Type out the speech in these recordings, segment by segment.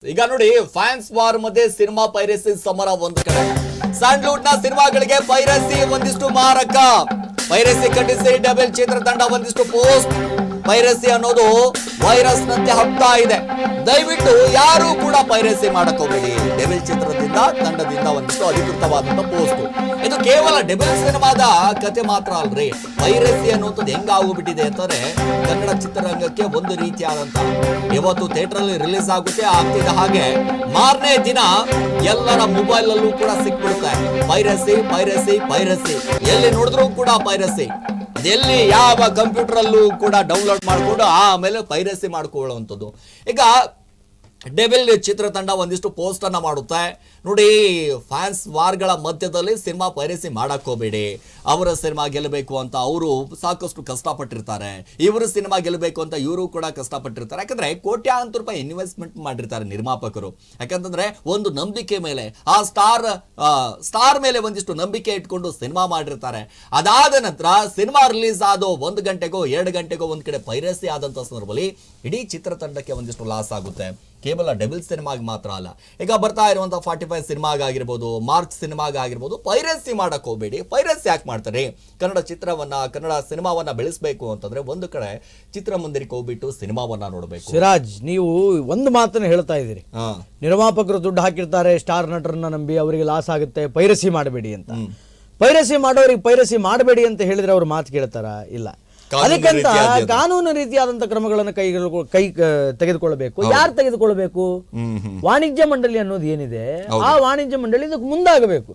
ಈಗ ನೋಡಿ fans war ಮಧ್ಯೆ ಸಿನಿಮಾ ಪೈರಸಿ ಸಮರ ಒಂದು ಕಡೆ ಸ್ಯಾಂಡ್ಲ್ವುಡ್ ನ ಸಿನಿಮಾಗಳಿಗೆ ಪೈರಸಿ ಒಂದಿಷ್ಟು ಮಾರಕ ಪೈರಸಿ ಖಂಡಿಸಿ ಡಬಲ್ ಚಿತ್ರತಂಡ ಒಂದಿಷ್ಟು ಪೋಸ್ಟ್ ಪೈರಸಿ ಅನ್ನೋದು ವೈರಸ್ ನಂತೆ ಹಬ್ತಾ ಇದೆ. ದಯವಿಟ್ಟು ಯಾರು ಕೂಡ ಪೈರಸಿ ಮಾಡಕ್ ಹೋಗಬೇಡಿ. ಡೆವಿಲ್ ಚಿತ್ರದಿಂದ ತಂಡದಿಂದ ಒಂದಿಷ್ಟು ಅಧಿಕೃತವಾದಂತ ಪೋಸ್ಟ್. ಇದು ಕೇವಲ ಡೆವಿಲ್ ಸಿನಿಮಾದ ಕತೆ ಮಾತ್ರ ಅಲ್ರಿ. ಪೈರಸಿ ಅನ್ನೋದು ಹೆಂಗ ಆಗೋಗ್ಬಿಟ್ಟಿದೆ ಅಂತಂದ್ರೆ ಕನ್ನಡ ಚಿತ್ರರಂಗಕ್ಕೆ ಒಂದು ರೀತಿಯಾದಂತ ಇವತ್ತು ಥಿಯೇಟರ್ ಅಲ್ಲಿ ರಿಲೀಸ್ ಆಗುತ್ತೆ, ಆಗ್ತಿದ್ದ ಹಾಗೆ ಮಾರನೇ ದಿನ ಎಲ್ಲರ ಮೊಬೈಲ್ ಅಲ್ಲೂ ಕೂಡ ಸಿಕ್ಬಿಡುತ್ತೆ ಪೈರಸಿ ಪೈರಸಿ ಪೈರಸಿ. ಎಲ್ಲಿ ನೋಡಿದ್ರು ಕೂಡ ಪೈರಸಿ, ಎಲ್ಲಿ ಯಾವ ಕಂಪ್ಯೂಟರ್ ಅಲ್ಲೂ ಕೂಡ ಡೌನ್ಲೋಡ್ ಮಾಡಿಕೊಂಡು ಆಮೇಲೆ ಪೈರಸಿ ಮಾಡ್ಕೊಳ್ಳುವಂಥದ್ದು. ಈಗ ಡೆವಿಲ್ ಚಿತ್ರತಂಡ ಒಂದಿಷ್ಟು ಪೋಸ್ಟ್ ಅನ್ನ ಮಾಡುತ್ತೆ. ನೋಡಿ, ಫ್ಯಾನ್ಸ್ ವಾರ್ಗಳ ಮಧ್ಯದಲ್ಲಿ ಸಿನಿಮಾ ಪೈರಸಿ ಮಾಡಕ್ ಹೋಗಬೇಡಿ. ಅವರ ಸಿನಿಮಾ ಗೆಲ್ಲಬೇಕು ಅಂತ ಅವರು ಸಾಕಷ್ಟು ಕಷ್ಟಪಟ್ಟಿರ್ತಾರೆ, ಇವರು ಸಿನಿಮಾ ಗೆಲ್ಲಬೇಕು ಅಂತ ಇವರು ಕೂಡ ಕಷ್ಟಪಟ್ಟಿರ್ತಾರೆ. ಯಾಕಂದ್ರೆ ಕೋಟ್ಯಾಂತರ ರೂಪಾಯಿ ಇನ್ವೆಸ್ಟ್ಮೆಂಟ್ ಮಾಡಿರ್ತಾರೆ ನಿರ್ಮಾಪಕರು. ಯಾಕಂತಂದ್ರೆ ಒಂದು ನಂಬಿಕೆ ಮೇಲೆ, ಆ ಸ್ಟಾರ್ ಮೇಲೆ ಒಂದಿಷ್ಟು ನಂಬಿಕೆ ಇಟ್ಕೊಂಡು ಸಿನಿಮಾ ಮಾಡಿರ್ತಾರೆ. ಅದಾದ ನಂತರ ಸಿನಿಮಾ ರಿಲೀಸ್ ಆದೋ 1 ಗಂಟೆಗೋ 2 ಗಂಟೆಗೋ ಒಂದ್ ಕಡೆ ಪೈರಸಿ ಆದಂತ ಸಂದರ್ಭದಲ್ಲಿ ಇಡೀ ಚಿತ್ರತಂಡಕ್ಕೆ ಒಂದಿಷ್ಟು ಲಾಸ್ ಆಗುತ್ತೆ. ಕೇವಲ ಡೆವಿಲ್ ಸಿನಿಮಾಗೆ ಮಾತ್ರ ಅಲ್ಲ, ಈಗ ಬರ್ತಾ ಇರುವಂತ 45 ಸಿನಿಮಾಗಿರ್ಬೋದು, ಮಾರ್ಕ್ ಸಿನಿಮಾಗಿರ್ಬೋದು, ಪೈರಸಿ ಮಾಡಕ್ ಹೋಗ್ಬೇಡಿ. ಪೈರಸಿ ಯಾಕೆ ಮಾಡ್ತಾರೆ? ಕನ್ನಡ ಚಿತ್ರವನ್ನ, ಕನ್ನಡ ಸಿನಿಮಾವನ್ನ ಬೆಳೆಸಬೇಕು ಅಂತಂದ್ರೆ ಒಂದು ಕಡೆ ಚಿತ್ರಮಂದಿರಕ್ಕೆ ಹೋಗ್ಬಿಟ್ಟು ಸಿನಿಮಾವನ್ನ ನೋಡಬೇಕು. ಸಿರಾಜ್, ನೀವು ಒಂದು ಮಾತನ್ನ ಹೇಳ್ತಾ ಇದ್ದೀರಿ, ನಿರ್ಮಾಪಕರು ದುಡ್ಡು ಹಾಕಿರ್ತಾರೆ, ಸ್ಟಾರ್ ನಟರನ್ನ ನಂಬಿ ಅವರಿಗೆ ಲಾಸ್ ಆಗುತ್ತೆ, ಪೈರಸಿ ಮಾಡಬೇಡಿ ಅಂತ. ಪೈರಸಿ ಮಾಡೋರಿಗೆ ಪೈರಸಿ ಮಾಡಬೇಡಿ ಅಂತ ಹೇಳಿದ್ರೆ ಅವ್ರ ಮಾತು ಕೇಳ್ತಾರ? ಇಲ್ಲ. ಅದಕ್ಕಂತ ಕಾನೂನು ರೀತಿಯಾದಂತ ಕ್ರಮಗಳನ್ನು ಕೈ ತೆಗೆದುಕೊಳ್ಳಬೇಕು. ಯಾರು ತೆಗೆದುಕೊಳ್ಳಬೇಕು? ವಾಣಿಜ್ಯ ಮಂಡಳಿ ಅನ್ನೋದು ಏನಿದೆ, ಆ ವಾಣಿಜ್ಯ ಮಂಡಳಿ ಇದಕ್ಕೆ ಮುಂದಾಗಬೇಕು.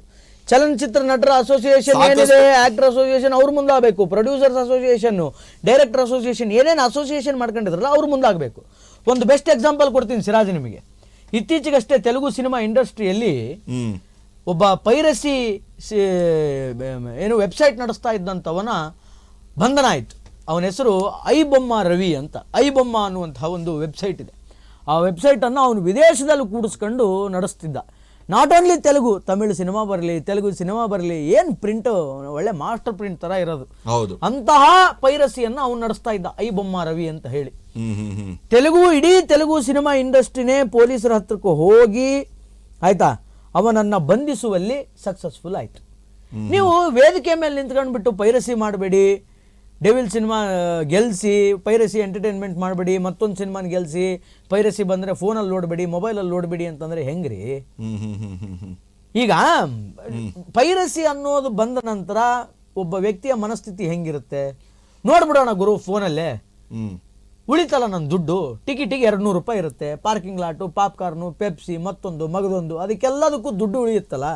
ಚಲನಚಿತ್ರ ನಟರ ಅಸೋಸಿಯೇಷನ್ ಏನಿದೆ, ಆಕ್ಟರ್ ಅಸೋಸಿಯೇಷನ್ ಅವ್ರು ಮುಂದಾಗಬೇಕು. ಪ್ರೊಡ್ಯೂಸರ್ಸ್ ಅಸೋಸಿಯೇಷನ್, ಡೈರೆಕ್ಟರ್ ಅಸೋಸಿಯೇಷನ್, ಏನೇನು ಅಸೋಸಿಯೇಷನ್ ಮಾಡ್ಕೊಂಡಿದ್ರಲ್ಲ ಅವ್ರು ಮುಂದಾಗಬೇಕು. ಒಂದು ಬೆಸ್ಟ್ ಎಕ್ಸಾಂಪಲ್ ಕೊಡ್ತೀನಿ ಸಿರಾಜ್ ನಿಮಗೆ. ಇತ್ತೀಚೆಗಷ್ಟೇ ತೆಲುಗು ಸಿನಿಮಾ ಇಂಡಸ್ಟ್ರಿಯಲ್ಲಿ ಒಬ್ಬ ಪೈರಸಿ ಏನು ವೆಬ್ಸೈಟ್ ನಡೆಸ್ತಾ ಇದ್ದಂಥವನ ಬಂಧನ ಆಯಿತು. ಅವನ ಹೆಸರು ಐಬೊಮ್ಮ ರವಿ ಅಂತ. ಐಬೊಮ್ಮ ಅನ್ನುವಂತಹ ಒಂದು ವೆಬ್ಸೈಟ್ ಇದೆ. ಆ ವೆಬ್ಸೈಟನ್ನು ಅವನು ವಿದೇಶದಲ್ಲಿ ಕೂಡಿಸ್ಕೊಂಡು ನಡೆಸ್ತಿದ್ದ. Not only Telugu, Tamil cinema ಬರಲಿ, ತೆಲುಗು ಸಿನಿಮಾ ಬರಲಿ, ಏನು ಪ್ರಿಂಟ್ ಒಳ್ಳೆ ಮಾಸ್ಟರ್ ಪ್ರಿಂಟ್ ಥರ ಇರೋದು, ಅಂತಹ ಪೈರಸಿಯನ್ನು ಅವನು ನಡೆಸ್ತಾ ಇದ್ದ, ಐಬೊಮ್ಮ ರವಿ ಅಂತ ಹೇಳಿ. ಇಡೀ ತೆಲುಗು ಸಿನಿಮಾ ಇಂಡಸ್ಟ್ರಿನೇ ಪೊಲೀಸರ ಹತ್ರಕ್ಕೆ ಹೋಗಿ ಆಯ್ತಾ ಅವನನ್ನು ಬಂಧಿಸುವಲ್ಲಿ ಸಕ್ಸಸ್ಫುಲ್ ಆಯಿತು. ನೀವು ವೇದಿಕೆ ಮೇಲೆ ನಿಂತ್ಕೊಂಡ್ಬಿಟ್ಟು ಪೈರಸಿ ಮಾಡಬೇಡಿ, ಡೆವಿಲ್ ಸಿನಿಮಾ ಗೆಲ್ಸಿ ಪೈರಸಿ ಎಂಟರ್ಟೈನ್ಮೆಂಟ್ ಮಾಡಬೇಡಿ, ಮತ್ತೊಂದು ಸಿನಿಮಾನ ಗೆಲ್ಸಿ ಪೈರಸಿ ಬಂದರೆ ಫೋನಲ್ಲಿ ನೋಡಬೇಡಿ, ಮೊಬೈಲಲ್ಲಿ ನೋಡಬೇಡಿ ಅಂತಂದರೆ ಹೆಂಗ್ರಿ? ಈಗ ಪೈರಸಿ ಅನ್ನೋದು ಬಂದ ನಂತರ ಒಬ್ಬ ವ್ಯಕ್ತಿಯ ಮನಸ್ಥಿತಿ ಹೆಂಗಿರುತ್ತೆ ನೋಡ್ಬಿಡೋಣ ಗುರು. ಫೋನಲ್ಲೇ ಉಳಿತಲ್ಲ ನನ್ನ ದುಡ್ಡು, ಟಿಕೆಟಿಗೆ 200 ರೂಪಾಯಿ ಇರುತ್ತೆ, ಪಾರ್ಕಿಂಗ್ ಲಾಟು, ಪಾಪ್ಕಾರ್ನು, ಪೆಪ್ಸಿ, ಮತ್ತೊಂದು ಮಗದೊಂದು, ಅದಕ್ಕೆಲ್ಲದಕ್ಕೂ ದುಡ್ಡು ಉಳಿಯುತ್ತಲ್ಲ.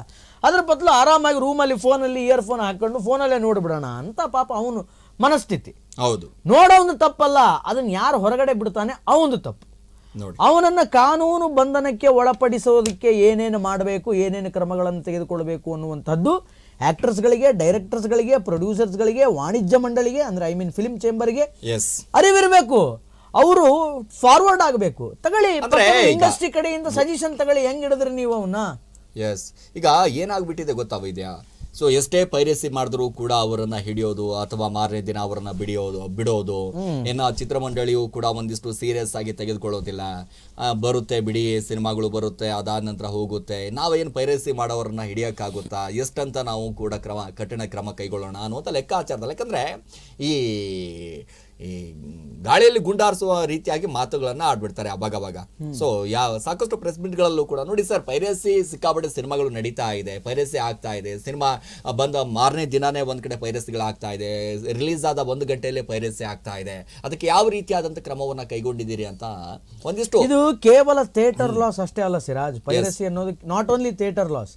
ಅದ್ರ ಬದಲು ಆರಾಮಾಗಿ ರೂಮಲ್ಲಿ ಫೋನಲ್ಲಿ ಇಯರ್ಫೋನ್ ಹಾಕೊಂಡು ಫೋನಲ್ಲೇ ನೋಡ್ಬಿಡೋಣ ಅಂತ ಪಾಪ ಅವನು ಮನಸ್ಥಿತಿ. ಹೌದು, ನೋಡೋದು ತಪ್ಪಲ್ಲ, ಅದನ್ನ ಯಾರು ಹೊರಗಡೆ ಬಿಡ್ತಾನೆ ಅವನು ತಪ್ಪು. ಅವನನ್ನ ಕಾನೂನು ಬಂಧನಕ್ಕೆ ಒಳಪಡಿಸೋದಕ್ಕೆ ಏನೇನು ಮಾಡಬೇಕು, ಏನೇನು ಕ್ರಮಗಳನ್ನು ತೆಗೆದುಕೊಳ್ಬೇಕು ಅನ್ನುವಂಥದ್ದು ಆಕ್ಟರ್ಸ್ಗಳಿಗೆ, ಡೈರೆಕ್ಟರ್ಸ್ಗಳಿಗೆ, ಪ್ರೊಡ್ಯೂಸರ್ಸ್ಗಳಿಗೆ, ವಾಣಿಜ್ಯ ಮಂಡಳಿಗೆ ಅಂದ್ರೆ ಫಿಲ್ಮ್ ಚೇಂಬರ್ಗೆ ಅರಿವಿರಬೇಕು. ಅವರು ಫಾರ್ವರ್ಡ್ ಆಗಬೇಕು. ತಗೊಳ್ಳಿ, ಇಂಡಸ್ಟ್ರಿ ಕಡೆಯಿಂದ ಸಜೆಷನ್ ತಗೊಳ್ಳಿ, ಹೆಂಗ್ ಹಿಡಿದ್ರಿ ನೀವು ಅವನ್ನ. ಈಗ ಏನಾಗ್ಬಿಟ್ಟಿದೆ ಗೊತ್ತಾ ವೈದ್ಯ? ಸೊ ಎಷ್ಟೇ ಪೈರಸಿ ಮಾಡಿದ್ರು ಕೂಡ ಅವರನ್ನ ಹಿಡಿಯೋದು ಅಥವಾ ಮಾರನೇ ದಿನ ಅವರನ್ನ ಬಿಡೋದು. ಇನ್ನು ಚಿತ್ರಮಂಡಳಿಯು ಕೂಡ ಒಂದಿಷ್ಟು ಸೀರಿಯಸ್ ಆಗಿ ತೆಗೆದುಕೊಳ್ಳೋದಿಲ್ಲ. ಬರುತ್ತೆ ಬಿಡಿ, ಸಿನಿಮಾಗಳು ಬರುತ್ತೆ, ಅದಾದ ನಂತರ ಹೋಗುತ್ತೆ. ನಾವೇನು ಪೈರಸಿ ಮಾಡೋರನ್ನ ಹಿಡಿಯೋಕ್ಕಾಗುತ್ತಾ? ಎಷ್ಟಂತ ನಾವು ಕೂಡ ಕಠಿಣ ಕ್ರಮ ಕೈಗೊಳ್ಳೋಣ ಅನ್ನುವಂಥ ಲೆಕ್ಕಾಚಾರದಲ್ಲಿ. ಯಾಕಂದ್ರೆ ಈ ಗಾಳಿಯಲ್ಲಿ ಗುಂಡಾರಿಸುವ ರೀತಿಯಾಗಿ ಮಾತುಗಳನ್ನ ಆಡ್ಬಿಡ್ತಾರೆ ಅವಾಗ. ಸೊ ಸಾಕಷ್ಟು ಪ್ರೆಸ್ ಮೀಟ್ಗಳಲ್ಲೂ ಕೂಡ ನೋಡಿ ಸರ್, ಪೈರಸಿ ಸಿಕ್ಕಾಪಟ್ಟೆ ಸಿನಿಮಾಗಳು ನಡೀತಾ ಇದೆ, ಪೈರಸಿ ಆಗ್ತಾ ಇದೆ, ಸಿನಿಮಾ ಬಂದ ಮಾರನೇ ದಿನಾನೇ ಒಂದ್ ಕಡೆ ಪೈರಸಿಗಳು ಆಗ್ತಾ ಇದೆ, ರಿಲೀಸ್ ಆದ 1 ಗಂಟೆಯಲ್ಲೇ ಪೈರಸಿ ಆಗ್ತಾ ಇದೆ. ಅದಕ್ಕೆ ಯಾವ ರೀತಿಯಾದಂತ ಕ್ರಮವನ್ನ ಕೈಗೊಂಡಿದ್ದೀರಿ ಅಂತ ಒಂದಿಷ್ಟು. ಇದು ಕೇವಲ ಥಿಯೇಟರ್ ಲಾಸ್ ಅಷ್ಟೇ ಅಲ್ಲ ಸಿರಾಜ್. ಪೈರಸಿ ಅನ್ನೋದು ನಾಟ್ ಓನ್ಲಿ ಥಿಯೇಟರ್ ಲಾಸ್.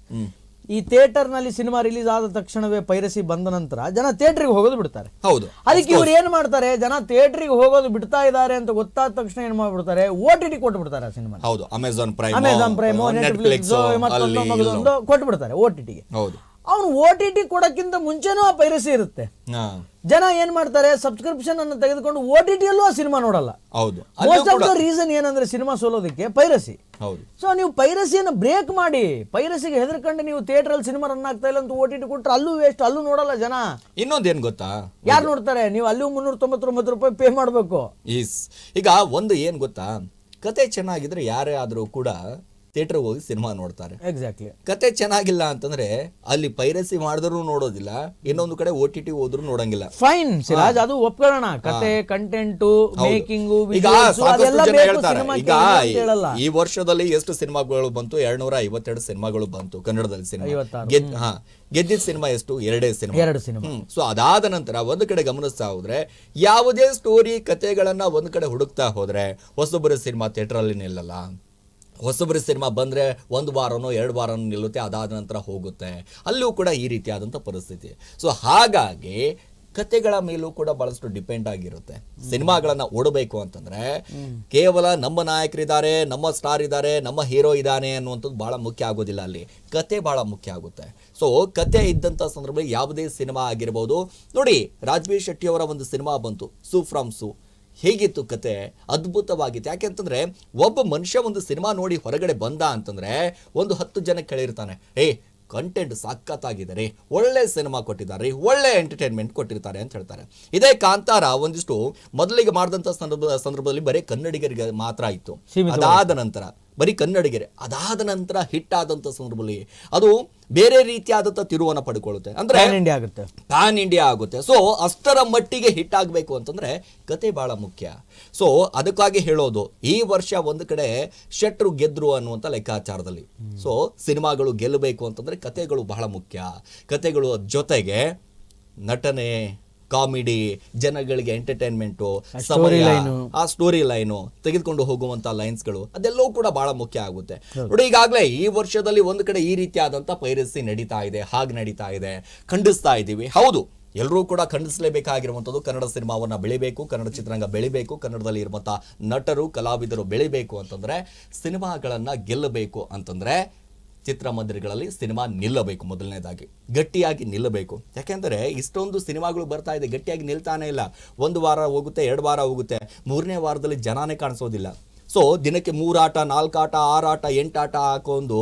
ಈ ಥಿಯೇಟರ್ ನಲ್ಲಿ ಸಿನಿಮಾ ರಿಲೀಸ್ ಆದ ತಕ್ಷಣವೇ ಪೈರಸಿ ಬಂದ ನಂತರ ಜನ ಥಿಯೇಟರ್ಗೆ ಹೋಗೋದು ಬಿಡ್ತಾರೆ. ಹೌದು, ಅದಕ್ಕೆ ಇವ್ರು ಏನ್ ಮಾಡ್ತಾರೆ, ಜನ ಥಿಯೇಟರ್ಗೆ ಹೋಗೋದು ಬಿಡ್ತಾ ಇದ್ದಾರೆ ಅಂತ ಗೊತ್ತಾದ ತಕ್ಷಣ ಏನ್ ಮಾಡ್ಬಿಡ್ತಾರೆ, OTT ಕೊಟ್ಬಿಡ್ತಾರೆ ಆ ಸಿನಿಮಾ. ಹೌದು, ಅಮೆಜಾನ್ ಪ್ರೈಮ್, ನೆಟ್ಫ್ಲಿಕ್ಸ್, ಮತ್ತೊಂದು ಕೊಟ್ಬಿಡ್ತಾರೆ OTT ಗೆ. ಅವನು OTT ಕೊಡಕ್ಕಿಂತ ಮುಂಚೆನೂ ಆ ಪೈರಸಿ ಇರುತ್ತೆ. ಜನ ಏನ್ ಮಾಡ್ತಾರೆ, ಸಬ್ಸ್ಕ್ರಿಪ್ಷನ್ ಅನ್ನು ತೆಗೆದುಕೊಂಡು OTT ಅಲ್ಲೂ ಆ ಸಿನಿಮಾ ನೋಡಲ್ಲ. ಮೋಸ್ಟ್ ಆಫ್ ದ ರೀಸನ್ ಏನಂದ್ರೆ ಸಿನಿಮಾ ಸೋಲೋದಕ್ಕೆ ಪೈರಸಿ. ಸೊ ನೀವು ಪೈರಸಿಯನ್ನು ಬ್ರೇಕ್ ಮಾಡಿ, ಪೈರಸಿಗೆ ಹೆದರ್ಕೊಂಡು ನೀವು ಥಿಯೇಟರ್ ಅಲ್ಲಿ ಸಿನಿಮಾ ರನ್ ಆಗ್ತಾ ಇಲ್ಲ ಅಂತ OTT ಕೊಟ್ರೆ ಅಲ್ಲೂ ವೇಸ್ಟ್, ಅಲ್ಲೂ ನೋಡಲ್ಲ ಜನ. ಇನ್ನೊಂದೇನ್ ಗೊತ್ತಾ, ಯಾರು ನೋಡ್ತಾರೆ? ನೀವು ಅಲ್ಲೂ 399 ರೂಪಾಯಿ ಪೇ ಮಾಡ್ಬೇಕು. ಈಗ ಒಂದು ಏನ್ ಗೊತ್ತಾ, ಕತೆ ಚೆನ್ನಾಗಿದ್ರೆ ಯಾರೇ ಆದ್ರೂ ಕೂಡ ಥಿಯೇಟರ್ ಹೋಗಿ ಸಿನಿಮಾ ನೋಡ್ತಾರೆ. ಎಕ್ಸಾಕ್ಟ್ಲಿ. ಕತೆ ಚೆನ್ನಾಗಿಲ್ಲ ಅಂತಂದ್ರೆ ಅಲ್ಲಿ ಪೈರಸಿ ಮಾಡಿದ್ರು ನೋಡೋದಿಲ್ಲ, ಇನ್ನೊಂದು ಕಡೆ OTT ಹೋದ್ರು ನೋಡಂಗಿಲ್ಲ. ಫೈನ್ ಸಿರಾಜ್, ಅದು ಒಪ್ಕೊಳ್ಳೋಣ. ಕತೆ, ಕಂಟೆಂಟ್, ಮೇಕಿಂಗ್, ಈಗ ಈ ವರ್ಷದಲ್ಲಿ ಎಷ್ಟು ಸಿನಿಮಾಗಳು ಬಂತು? 252 ಸಿನಿಮಾಗಳು ಬಂತು ಕನ್ನಡದಲ್ಲಿ. ಸಿನಿಮಾ ಗೆದ್ದಿದ್ದ ಸಿನಿಮಾ ಎಷ್ಟು? 2 ಸಿನಿಮಾ. ಸೊ ಅದಾದ ನಂತರ ಒಂದು ಕಡೆ ಗಮನಿಸ್ತಾ ಹೋದ್ರೆ ಯಾವುದೇ ಸ್ಟೋರಿ ಕತೆಗಳನ್ನ ಒಂದ್ ಕಡೆ ಹುಡುಕ್ತಾ ಹೋದ್ರೆ ಹೊಸೊಬ್ಬರ ಸಿನಿಮಾ ಥಿಯೇಟರ್ ಅಲ್ಲಿ ನಿಲ್ಲಲ್ಲ. ಹೊಸೊಬ್ಬರ ಸಿನಿಮಾ ಬಂದ್ರೆ 1 ವಾರನೋ 2 ವಾರನೋ ನಿಲ್ಲುತ್ತೆ, ಅದಾದ ನಂತರ ಹೋಗುತ್ತೆ. ಅಲ್ಲೂ ಕೂಡ ಈ ರೀತಿಯಾದಂಥ ಪರಿಸ್ಥಿತಿ. ಸೊ ಹಾಗಾಗಿ ಕತೆಗಳ ಮೇಲೂ ಕೂಡ ಬಹಳಷ್ಟು ಡಿಪೆಂಡ್ ಆಗಿರುತ್ತೆ. ಸಿನಿಮಾಗಳನ್ನ ಓಡಬೇಕು ಅಂತಂದ್ರೆ ಕೇವಲ ನಮ್ಮ ನಾಯಕರಿದ್ದಾರೆ, ನಮ್ಮ ಸ್ಟಾರ್ ಇದ್ದಾರೆ, ನಮ್ಮ ಹೀರೋ ಇದ್ದಾನೆ ಅನ್ನುವಂಥದ್ದು ಬಹಳ ಮುಖ್ಯ ಆಗೋದಿಲ್ಲ. ಅಲ್ಲಿ ಕತೆ ಬಹಳ ಮುಖ್ಯ ಆಗುತ್ತೆ. ಸೊ ಕತೆ ಇದ್ದಂಥ ಸಂದರ್ಭದಲ್ಲಿ ಯಾವುದೇ ಸಿನಿಮಾ ಆಗಿರ್ಬೋದು. ನೋಡಿ, ರಾಜ್ಬೀರ್ ಶೆಟ್ಟಿ ಅವರ ಒಂದು ಸಿನಿಮಾ ಬಂತು, ಸೂ ಫ್ರಮ್ ಸೂ. ಹೇಗಿತ್ತು ಕತೆ? ಅದ್ಭುತವಾಗಿತ್ತು. ಯಾಕೆಂತಂದ್ರೆ ಒಬ್ಬ ಮನುಷ್ಯ ಒಂದು ಸಿನಿಮಾ ನೋಡಿ ಹೊರಗಡೆ ಬಂದ ಅಂತಂದ್ರೆ ಒಂದು 10 ಜನ ಕೇಳಿರ್ತಾನೆ, ಕಂಟೆಂಟ್ ಸಖತ್ತಾಗಿದೆ ರೀ, ಒಳ್ಳೆ ಸಿನಿಮಾ ಕೊಟ್ಟಿದ್ದಾರೆ, ಒಳ್ಳೆ ಎಂಟರ್ಟೈನ್ಮೆಂಟ್ ಕೊಟ್ಟಿರ್ತಾರೆ ಅಂತ ಹೇಳ್ತಾರೆ. ಇದೇ ಕಾಂತಾರ ಒಂದಿಷ್ಟು ಮೊದಲಿಗೆ ಮಾಡಿದಂಥ ಸಂದರ್ಭದಲ್ಲಿ ಬರೀ ಕನ್ನಡಿಗರಿಗೆ ಮಾತ್ರ ಇತ್ತು. ಅದಾದ ನಂತರ ಬರೀ ಕನ್ನಡಿಗರೇ, ಅದಾದ ನಂತರ ಹಿಟ್ ಆದಂಥ ಸಂದರ್ಭದಲ್ಲಿ ಅದು ಬೇರೆ ರೀತಿಯಾದಂಥ ತಿರುವನ್ನ ಪಡ್ಕೊಳ್ಳುತ್ತೆ. ಅಂದ್ರೆ ಪ್ಯಾನ್ ಇಂಡಿಯಾ ಆಗುತ್ತೆ. ಸೊ ಅಷ್ಟರ ಮಟ್ಟಿಗೆ ಹಿಟ್ ಆಗಬೇಕು ಅಂತಂದ್ರೆ ಕತೆ ಬಹಳ ಮುಖ್ಯ. ಸೊ ಅದಕ್ಕಾಗಿ ಹೇಳೋದು, ಈ ವರ್ಷ ಒಂದು ಕಡೆ ಶೆಟ್ರು ಗೆದ್ರು ಅನ್ನುವಂಥ ಲೆಕ್ಕಾಚಾರದಲ್ಲಿ. ಸೊ ಸಿನಿಮಾಗಳು ಗೆಲ್ಲಬೇಕು ಅಂತಂದ್ರೆ ಕತೆಗಳು ಬಹಳ ಮುಖ್ಯ. ಕತೆಗಳು ಜೊತೆಗೆ ನಟನೆ, ಕಾಮಿಡಿ, ಜನಗಳಿಗೆ ಎಂಟರ್ಟೈನ್ಮೆಂಟು, ಆ ಸ್ಟೋರಿ ಲೈನು, ತೆಗೆದುಕೊಂಡು ಹೋಗುವಂತ ಲೈನ್ಸ್ಗಳು, ಅದೆಲ್ಲವೂ ಕೂಡ ಬಹಳ ಮುಖ್ಯ ಆಗುತ್ತೆ. ನೋಡಿ, ಈಗಾಗಲೇ ಈ ವರ್ಷದಲ್ಲಿ ಒಂದು ಕಡೆ ಈ ರೀತಿಯಾದಂತ ಪೈರಸಿ ನಡೀತಾ ಇದೆ, ಹಾಗೆ ನಡೀತಾ ಇದೆ, ಖಂಡಿಸ್ತಾ ಇದ್ದೀವಿ. ಹೌದು, ಎಲ್ಲರೂ ಕೂಡ ಖಂಡಿಸಲೇಬೇಕಾಗಿರುವಂಥದ್ದು ಕನ್ನಡ ಸಿನಿಮಾವನ್ನ ಬೆಳಿಬೇಕು, ಕನ್ನಡ ಚಿತ್ರರಂಗ ಬೆಳಿಬೇಕು, ಕನ್ನಡದಲ್ಲಿ ಇರುವಂತಹ ನಟರು, ಕಲಾವಿದರು ಬೆಳಿಬೇಕು ಅಂತಂದ್ರೆ, ಸಿನಿಮಾಗಳನ್ನ ಗೆಲ್ಲಬೇಕು ಅಂತಂದ್ರೆ ಚಿತ್ರಮಂದಿರಗಳಲ್ಲಿ ಸಿನಿಮಾ ನಿಲ್ಲಬೇಕು. ಮೊದಲನೇದಾಗಿ ಗಟ್ಟಿಯಾಗಿ ನಿಲ್ಲಬೇಕು. ಯಾಕೆಂದರೆ ಇಷ್ಟೊಂದು ಸಿನಿಮಾಗಳು ಬರ್ತಾ ಇದೆ, ಗಟ್ಟಿಯಾಗಿ ನಿಲ್ತಾನೆ ಇಲ್ಲ. 1 ವಾರ ಹೋಗುತ್ತೆ, 2 ವಾರ ಹೋಗುತ್ತೆ, 3ನೇ ವಾರದಲ್ಲಿ ಜನಾನೇ ಕಾಣಿಸೋದಿಲ್ಲ. ಸೊ ದಿನಕ್ಕೆ 3 ಆಟ, 4 ಆಟ, 6 ಆಟ, 8 ಆಟ ಹಾಕೊಂಡು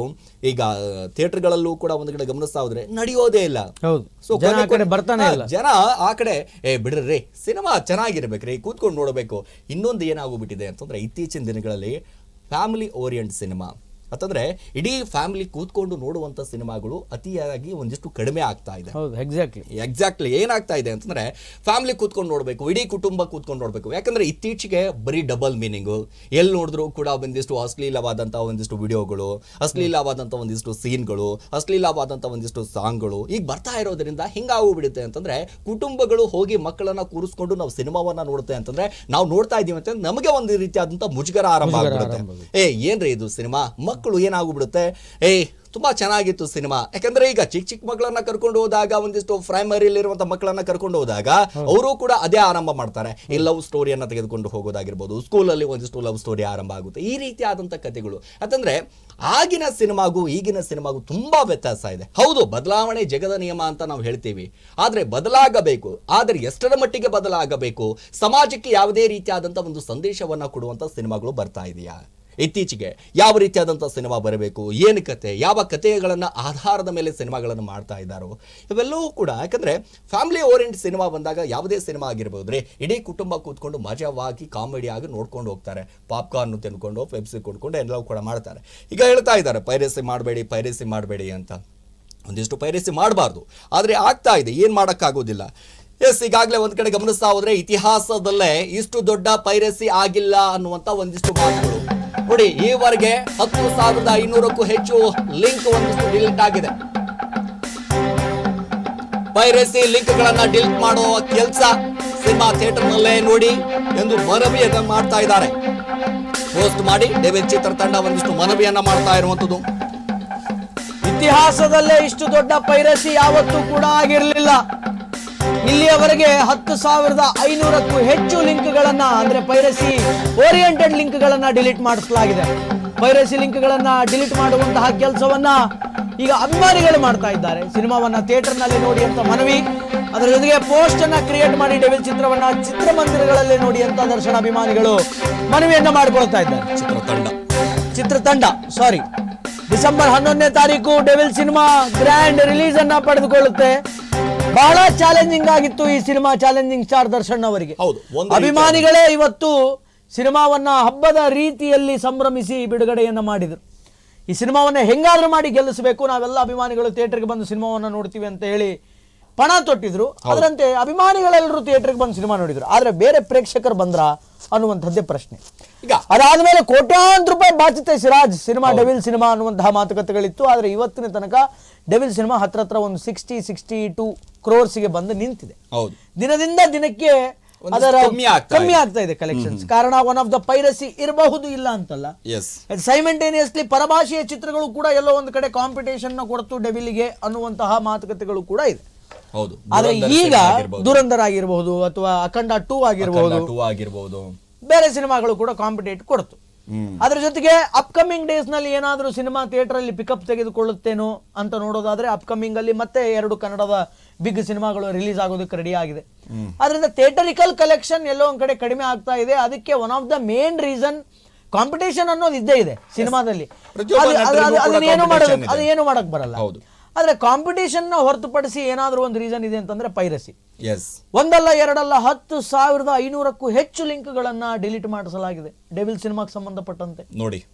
ಈಗ ಥಿಯೇಟರ್ಗಳಲ್ಲೂ ಕೂಡ ಒಂದು ಕಡೆ ಗಮನಿಸ್ತಾ ಹೋದ್ರೆ ನಡೆಯೋದೇ ಇಲ್ಲ. ಸೊ ಜನ ಆ ಕಡೆ ಬಿಡ್ರಿ, ಸಿನಿಮಾ ಚೆನ್ನಾಗಿರ್ಬೇಕ್ರಿ, ಕೂತ್ಕೊಂಡು ನೋಡಬೇಕು. ಇನ್ನೊಂದು ಏನಾಗೋಗ್ಬಿಟ್ಟಿದೆ ಅಂತಂದ್ರೆ, ಇತ್ತೀಚಿನ ದಿನಗಳಲ್ಲಿ ಫ್ಯಾಮಿಲಿ ಓರಿಯೆಂಟ್ ಸಿನಿಮಾ ಅಂತಂದ್ರೆ ಇಡೀ ಫ್ಯಾಮಿಲಿ ಕೂತ್ಕೊಂಡು ನೋಡುವಂತ ಸಿನಿಮಾಗಳು ಅತಿಯಾಗಿ ಒಂದಿಷ್ಟು ಕಡಿಮೆ ಆಗ್ತಾ ಇದೆ. ಎಕ್ಸಾಕ್ಟ್ಲಿ ಏನಾಗ್ತಾ ಇದೆ ಅಂತಂದ್ರೆ, ಫ್ಯಾಮಿಲಿ ಕೂತ್ಕೊಂಡು ನೋಡ್ಬೇಕು, ಇಡೀ ಕುಟುಂಬ ಕೂತ್ಕೊಂಡು ನೋಡ್ಬೇಕು. ಯಾಕಂದ್ರೆ ಇತ್ತೀಚೆಗೆ ಬರೀ ಡಬಲ್ ಮೀನಿಂಗು, ಎಲ್ಲಿ ನೋಡಿದ್ರು ಕೂಡ ಒಂದಿಷ್ಟು ಅಶ್ಲೀಲವಾದಂತ ಒಂದಿಷ್ಟು ವಿಡಿಯೋಗಳು, ಅಶ್ಲೀಲವಾದಂತ ಒಂದಿಷ್ಟು ಸೀನ್ಗಳು, ಅಶ್ಲೀಲವಾದಂತ ಒಂದಿಷ್ಟು ಸಾಂಗ್ಗಳು ಈಗ ಬರ್ತಾ ಇರೋದ್ರಿಂದ ಹಿಂಗಾಗೋಗ್ಬಿಡುತ್ತೆ ಅಂತಂದ್ರೆ, ಕುಟುಂಬಗಳು ಹೋಗಿ ಮಕ್ಕಳನ್ನ ಕೂರಿಸ್ಕೊಂಡು ನಾವು ಸಿನಿಮಾವನ್ನ ನೋಡುತ್ತೆ ಅಂತಂದ್ರೆ, ನಾವು ನೋಡ್ತಾ ಇದೀವಿ ಅಂತ ನಮಗೆ ಒಂದು ರೀತಿಯಾದಂತ ಮುಜುಗರ ಆರಂಭ ಆಗ್ಬಿಡುತ್ತೆ. ಏನ್ರಿ ಇದು ಸಿನಿಮಾ? ಮಕ್ಕಳು ಏನಾಗ್ಬಿಡುತ್ತೆ, ತುಂಬಾ ಚೆನ್ನಾಗಿತ್ತು ಸಿನಿಮಾ. ಯಾಕಂದ್ರೆ ಈಗ ಚಿಕ್ಕ ಮಕ್ಕಳನ್ನ ಕರ್ಕೊಂಡು ಹೋದಾಗ, ಒಂದಿಷ್ಟು ಪ್ರೈಮರಿಲಿರುವಂತ ಮಕ್ಕಳನ್ನ ಕರ್ಕೊಂಡು ಹೋದಾಗ ಅವರು ಕೂಡ ಅದೇ ಆರಂಭ ಮಾಡ್ತಾರೆ. ಈ ಲವ್ ಸ್ಟೋರಿಯನ್ನ ತೆಗೆದುಕೊಂಡು ಹೋಗೋದಾಗಿರ್ಬೋದು, ಸ್ಕೂಲಲ್ಲಿ ಒಂದಿಷ್ಟು ಲವ್ ಸ್ಟೋರಿ ಆರಂಭ ಆಗುತ್ತೆ. ಈ ರೀತಿಯಾದಂತ ಕಥೆಗಳು. ಯಾಕಂದ್ರೆ ಆಗಿನ ಸಿನಿಮಾಗೂ ಈಗಿನ ಸಿನಿಮಾಗೂ ತುಂಬಾ ವ್ಯತ್ಯಾಸ ಇದೆ. ಹೌದು, ಬದಲಾವಣೆ ಜಗದ ನಿಯಮ ಅಂತ ನಾವು ಹೇಳ್ತೀವಿ, ಆದ್ರೆ ಬದಲಾಗಬೇಕು. ಆದ್ರೆ ಎಷ್ಟರ ಮಟ್ಟಿಗೆ ಬದಲಾಗಬೇಕು? ಸಮಾಜಕ್ಕೆ ಯಾವುದೇ ರೀತಿಯಾದಂತ ಒಂದು ಸಂದೇಶವನ್ನ ಕೊಡುವಂತ ಸಿನಿಮಾಗಳು ಬರ್ತಾ ಇದೆಯಾ? ಇತ್ತೀಚೆಗೆ ಯಾವ ರೀತಿಯಾದಂಥ ಸಿನಿಮಾ ಬರಬೇಕು, ಏನು ಕತೆ, ಯಾವ ಕಥೆಗಳನ್ನ ಆಧಾರದ ಮೇಲೆ ಸಿನಿಮಾಗಳನ್ನು ಮಾಡ್ತಾ ಇದ್ದಾರೋ ಇವೆಲ್ಲವೂ ಕೂಡ. ಯಾಕಂದ್ರೆ ಫ್ಯಾಮಿಲಿ ಓರಿಯೆಂಟ್ ಸಿನಿಮಾ ಬಂದಾಗ ಯಾವುದೇ ಸಿನಿಮಾ ಆಗಿರ್ಬೋದ್ರಿ, ಇಡೀ ಕುಟುಂಬ ಕೂತ್ಕೊಂಡು ಮಜವಾಗಿ ಕಾಮಿಡಿ ಆಗಿ ನೋಡ್ಕೊಂಡು ಹೋಗ್ತಾರೆ. ಪಾಪ್ಕಾರ್ನ್ ತಿನ್ಕೊಂಡು, ಪೆಪ್ಸಿ ಕೊಡ್ಕೊಂಡು ಎಲ್ಲವೂ ಕೂಡ ಮಾಡ್ತಾರೆ. ಈಗ ಹೇಳ್ತಾ ಇದ್ದಾರೆ ಪೈರಸಿ ಮಾಡಬೇಡಿ, ಪೈರಸಿ ಮಾಡಬೇಡಿ ಅಂತ. ಒಂದಿಷ್ಟು ಪೈರಸಿ ಮಾಡಬಾರ್ದು, ಆದರೆ ಆಗ್ತಾ ಇದೆ, ಏನು ಮಾಡೋಕ್ಕಾಗೋದಿಲ್ಲ. ಈಗಾಗಲೇ ಒಂದ್ ಕಡೆ ಗಮನಿಸ್ತಾ ಹೋದ್ರೆ ಇತಿಹಾಸದಲ್ಲೇ ಇಷ್ಟು ದೊಡ್ಡ ಪೈರಸಿ ಆಗಿಲ್ಲ ಅನ್ನುವಂತ ಒಂದಿಷ್ಟು ಮಾತುಗಳು. ನೋಡಿ, ಈವರೆಗೆ 10,500ಕ್ಕೂ ಹೆಚ್ಚು ಲಿಂಕ್ ಒಂದಿಷ್ಟು ಡಿಲೀಟ್ ಆಗಿದೆ. ಪೈರಸಿ ಲಿಂಕ್ ಗಳನ್ನ ಡಿಲೀಟ್ ಮಾಡುವ ಕೆಲಸ ಸಿನಿಮಾ ಥಿಯೇಟರ್ ನಲ್ಲೇ ನೋಡಿ ಎಂದು ಮನವಿಯನ್ನ ಮಾಡ್ತಾ ಇದ್ದಾರೆ. ಪೋಸ್ಟ್ ಮಾಡಿ ಡೆವಿಲ್ ಚಿತ್ರತಂಡ ಒಂದಿಷ್ಟು ಮನವಿಯನ್ನ ಮಾಡ್ತಾ ಇರುವಂತದ್ದು. ಇತಿಹಾಸದಲ್ಲೇ ಇಷ್ಟು ದೊಡ್ಡ ಪೈರಸಿ ಯಾವತ್ತೂ ಕೂಡ ಆಗಿರಲಿಲ್ಲ. ಇಲ್ಲಿಯವರೆಗೆ 10,500ಕ್ಕೂ ಹೆಚ್ಚು ಲಿಂಕ್ಗಳನ್ನ, ಅಂದ್ರೆ ಪೈರಸಿ ಓರಿಯೆಂಟೆಡ್ ಲಿಂಕ್ಗಳನ್ನ ಡಿಲೀಟ್ ಮಾಡಿಸಲಾಗಿದೆ. ಪೈರಸಿ ಲಿಂಕ್ಗಳನ್ನ ಡಿಲೀಟ್ ಮಾಡುವಂತಹ ಕೆಲಸವನ್ನ ಈಗ ಅಭಿಮಾನಿಗಳು ಮಾಡ್ತಾ ಇದ್ದಾರೆ. ಸಿನಿಮಾವನ್ನ ಥಿಯೇಟರ್ ನಲ್ಲಿ ನೋಡಿ ಅಂತ ಮನವಿ, ಅದರ ಜೊತೆಗೆ ಪೋಸ್ಟ್ ಅನ್ನ ಕ್ರಿಯೇಟ್ ಮಾಡಿ ಡೆವಿಲ್ ಚಿತ್ರವನ್ನ ಚಿತ್ರಮಂದಿರಗಳಲ್ಲಿ ನೋಡಿ ಅಂತ ದರ್ಶನ ಅಭಿಮಾನಿಗಳು ಮನವಿಯನ್ನ ಮಾಡಿಕೊಳ್ತಾ ಇದ್ದಾರೆ. ಚಿತ್ರತಂಡ ಡಿಸೆಂಬರ್ 11ನೇ ತಾರೀಕು ಡೆವಿಲ್ ಸಿನಿಮಾ ಗ್ರ್ಯಾಂಡ್ ರಿಲೀಸ್ ಅನ್ನ ಪಡೆದುಕೊಳ್ಳುತ್ತೆ. ಬಹಳ ಚಾಲೆಂಜಿಂಗ್ ಆಗಿತ್ತು ಈ ಸಿನಿಮಾ. ಚಾಲೆಂಜಿಂಗ್ ಸ್ಟಾರ್ ದರ್ಶನ್ ಅವರಿಗೆ ಅಭಿಮಾನಿಗಳೇ ಇವತ್ತು ಸಿನಿಮಾವನ್ನ ಹಬ್ಬದ ರೀತಿಯಲ್ಲಿ ಸಂಭ್ರಮಿಸಿ ಬಿಡುಗಡೆಯನ್ನ ಮಾಡಿದರು. ಈ ಸಿನಿಮಾವನ್ನ ಹೆಂಗಾದ್ರೂ ಮಾಡಿ ಗೆಲ್ಲಿಸಬೇಕು, ನಾವೆಲ್ಲ ಅಭಿಮಾನಿಗಳು ಥಿಯೇಟರ್ಗೆ ಬಂದು ಸಿನಿಮಾವನ್ನ ನೋಡ್ತೀವಿ ಅಂತ ಹೇಳಿ ಪಣ ತೊಟ್ಟಿದ್ರು. ಅದರಂತೆ ಅಭಿಮಾನಿಗಳೆಲ್ಲರೂ ಥಿಯೇಟರ್ಗೆ ಬಂದು ಸಿನಿಮಾ ನೋಡಿದ್ರು. ಆದ್ರೆ ಬೇರೆ ಪ್ರೇಕ್ಷಕರು ಬಂದ್ರ ಅನ್ನುವಂಥದ್ದೇ ಪ್ರಶ್ನೆ. ಈಗ ಅದಾದ್ಮೇಲೆ ಕೋಟ್ಯಾಂತರ ರೂಪಾಯಿ ಬಾಚಿತೆ ಸಿರಾಜ್ ಸಿನಿಮಾ, ಡೆವಿಲ್ ಸಿನಿಮಾ ಅನ್ನುವಂತಹ ಮಾತುಕತೆಗಳಿತ್ತು. ಆದ್ರೆ ಇವತ್ತಿನ ತನಕ ಡೆವಿಲ್ ಸಿನಿಮಾ ಹತ್ರ ಒಂದು 62 ಕ್ರೋರ್ಸ್ಗೆ ಬಂದು ನಿಂತಿದೆ. ದಿನದಿಂದ ದಿನಕ್ಕೆ ಅದರ ಕಮ್ಮಿ ಆಗ್ತಾ ಇದೆ ಕಲೆಕ್ಷನ್ಸ್. ಕಾರಣ ಒನ್ ಆಫ್ ದ ಪೈರಸಿ ಇರಬಹುದು, ಇಲ್ಲ ಅಂತಲ್ಲ. ಸೈಮೆಂಟೇನಿಯಸ್ಲಿ ಪರಭಾಷೆಯ ಚಿತ್ರಗಳು ಕೂಡ ಎಲ್ಲೋ ಒಂದು ಕಡೆ ಕಾಂಪಿಟೇಷನ್ ನ ಕೊಡ್ತು ಡೆವಿಲ್ಗೆ ಅನ್ನುವಂತಹ ಮಾತುಕತೆಗಳು ಕೂಡ ಇದೆ. ಆದ್ರೆ ಈಗ ದುರಂಧರ್ ಆಗಿರಬಹುದು ಅಥವಾ ಅಖಂಡ 2 ಆಗಿರಬಹುದು, ಬೇರೆ ಸಿನಿಮಾಗಳು ಕೂಡ ಕಾಂಪಿಟೇಟ್ ಕೊಡ್ತು. ಅದ್ರ ಜೊತೆಗೆ ಅಪ್ಕಮಿಂಗ್ ಡೇಸ್ ನಲ್ಲಿ ಏನಾದ್ರೂ ಸಿನಿಮಾ ಥಿಯೇಟರ್ ಅಲ್ಲಿ ಪಿಕಪ್ ತೆಗೆದುಕೊಳ್ಳುತ್ತೇನೋ ಅಂತ ನೋಡೋದಾದ್ರೆ ಅಪ್ಕಮಿಂಗ್ ಅಲ್ಲಿ ಮತ್ತೆ 2 ಕನ್ನಡದ ಬಿಗ್ ಸಿನಿಮಾಗಳು ರಿಲೀಸ್ ಆಗೋದಕ್ಕೆ ರೆಡಿ ಆಗಿದೆ. ಅದರಿಂದ ಥಿಯೇಟರಿಕಲ್ ಕಲೆಕ್ಷನ್ ಎಲ್ಲೋ ಒಂದ್ ಕಡೆ ಕಡಿಮೆ ಆಗ್ತಾ ಇದೆ. ಅದಕ್ಕೆ one of the main reason competition ಅನ್ನೋದು ಇದ್ದೇ ಇದೆ ಸಿನಿಮಾದಲ್ಲಿ. ಅದೇನು ಮಾಡಕ್ ಬರಲ್ಲ. ಆದ್ರೆ ಕಾಂಪಿಟೇಷನ್ ನ ಹೊರತುಪಡಿಸಿ ಏನಾದ್ರೂ ಒಂದು ರೀಸನ್ ಇದೆ ಅಂತಂದ್ರೆ ಪೈರಸಿ. ಒಂದಲ್ಲ ಎರಡಲ್ಲ 10,500ಕ್ಕೂ ಹೆಚ್ಚು ಲಿಂಕ್ಗಳನ್ನ ಡಿಲೀಟ್ ಮಾಡಿಸಲಾಗಿದೆ ಡೆವಿಲ್ ಸಿನಿಮಾಗೆ ಸಂಬಂಧಪಟ್ಟಂತೆ ನೋಡಿ.